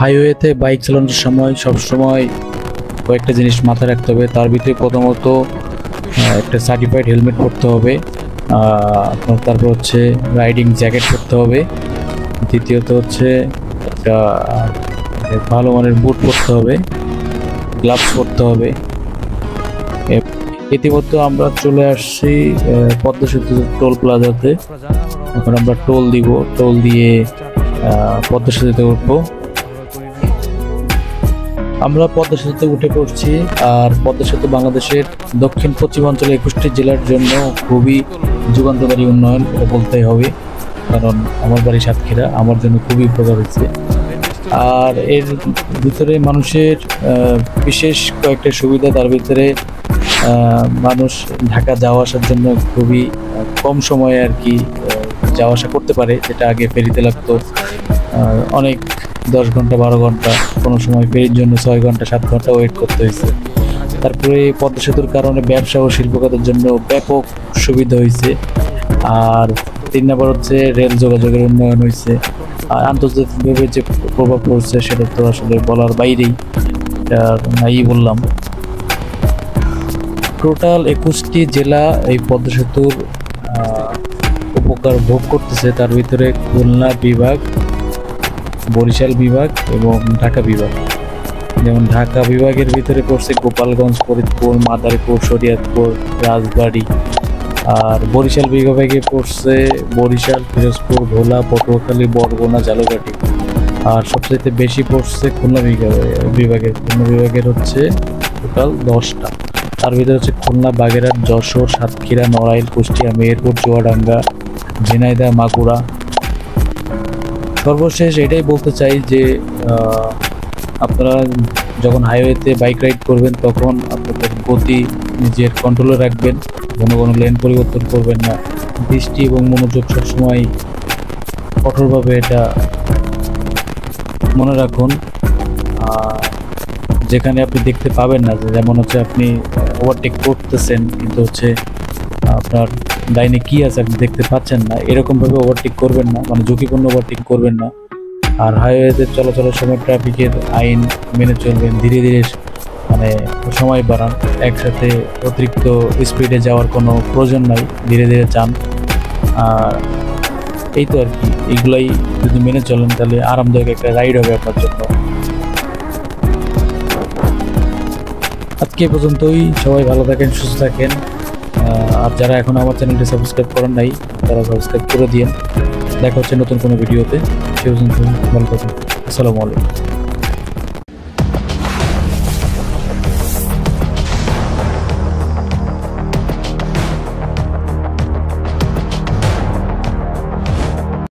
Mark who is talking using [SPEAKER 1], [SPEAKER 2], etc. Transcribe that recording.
[SPEAKER 1] হাইওয়েতে বাইক চালানোর সময় সবসময় কয়েকটা জিনিস মাথায় রাখতে হবে। তার ভিতরে প্রথমত একটা সার্টিফাইড হেলমেট পরতে হবে, তারপর হচ্ছে রাইডিং জ্যাকেট পরতে হবে, দ্বিতীয়ত হচ্ছে একটা ভালো মানের বুট পরতে হবে, গ্লাভস পরতে হবে। ইতিমধ্যে আমরা চলে আসছি পদ্মা সেতু টোল প্লাজাতে। এখন আমরা টোল দিব, টোল দিয়ে পদ্মা সেতুতে উঠবো। আমরা পদ্মা সেতুতে উঠে পড়ছি। আর পদ্মা সেতু বাংলাদেশের দক্ষিণ পশ্চিমাঞ্চলে 21টি জেলার জন্য খুবই যুগান্তকারী উন্নয়ন, এটা বলতেই হবে, কারণ আমার বাড়ি সাতক্ষীরা, আমার জন্য খুবই উপকার হয়েছে। আর এর ভিতরে মানুষের বিশেষ কয়েকটা সুবিধা, তার ভিতরে মানুষ ঢাকা যাওয়া আসার জন্য খুবই কম সময়ে আর কি যাওয়া আসা করতে পারে, যেটা আগে ফেরিতে লাগতো অনেক 10 ঘন্টা 12 ঘন্টা, কোনো সময় ফেরির জন্য 6 ঘন্টা 7 ঘন্টা ওয়েট করতে হয়েছে। তারপরে পদ্মা সেতুর কারণে ব্যবসা ও শিল্পখাতের জন্য ব্যাপক সুবিধা হয়েছে। আর 3 নম্বর হচ্ছে রেল যোগাযোগের উন্নয়ন হয়েছে। আর আন্তর্জাতিকভাবে যে প্রভাব পড়ছে সেটা তো আসলে বলার বাইরেই, এটা নাই বললাম। টোটাল 21টি জেলা এই পদ্মা সেতুর উপকার ভোগ করতেছে। তার ভিতরে খুলনা বিভাগ, বরিশাল বিভাগ এবং ঢাকা বিভাগ। যেমন ঢাকা বিভাগের ভিতরে পড়ছে গোপালগঞ্জ, ফরিদপুর, মাদারীপুর, শরীয়তপুর, রাজবাড়ী। আর বরিশাল বিভাগে পড়ছে বরিশাল, পিরোজপুর, ভোলা, পটুয়াখালী, বরগুনা, ঝালকাঠি। আর সবচেয়ে বেশি পড়ছে খুলনা বিভাগের। খুলনা বিভাগের হচ্ছে টোটাল 10টা। তার ভিতরে হচ্ছে খুলনা, বাগেরহাট, যশোর, সাতক্ষীরা, নড়াইল, কুষ্টিয়া, মেহেরপুর, চুয়াডাঙ্গা, ঝিনাইদহ, মাগুরা। সর্বশেষ এটাই বলতে চাই যে আপনারা যখন হাইওয়েতে বাইক রাইড করবেন তখন আপনাদের গতি নিজের কন্ট্রোলে রাখবেন, কোনো লেন পরিবর্তন করবেন না। দৃষ্টি এবং মনোযোগ সবসময় কঠোরভাবে এটা মনে রাখুন। যেখানে আপনি দেখতে পাবেন না, যেমন হচ্ছে আপনি ওভারটেক করতেছেন কিন্তু হচ্ছে আপনার লাইনে কি আছে আপনি দেখতে পাচ্ছেন না, এরকমভাবে ওভারটেক করবেন না, মানে ঝুঁকিপূর্ণ ওভারটেক করবেন না। আর হাইওয়েতে চলাচলের সময় ট্রাফিকের আইন মেনে চলবেন, ধীরে ধীরে মানে সময় বাড়ান, একসাথে অতিরিক্ত স্পিডে যাওয়ার কোনো প্রয়োজন নাই, ধীরে ধীরে যান। আর এই তো আর কি, এইগুলাই যদি মেনে চলেন তাহলে আরামদায়ক একটা রাইড হবে আপনার জন্য। আজকে এ পর্যন্তই, সবাই ভালো থাকেন, সুস্থ থাকেন। আর যারা এখন আমার চ্যানেলটি সাবস্ক্রাইব করেন নাই তারা সাবস্ক্রাইব করে দিন। দেখা হচ্ছে নতুন কোনো ভিডিওতে, সে পর্যন্ত ভালো থাকুন। আসসালামু আলাইকুম।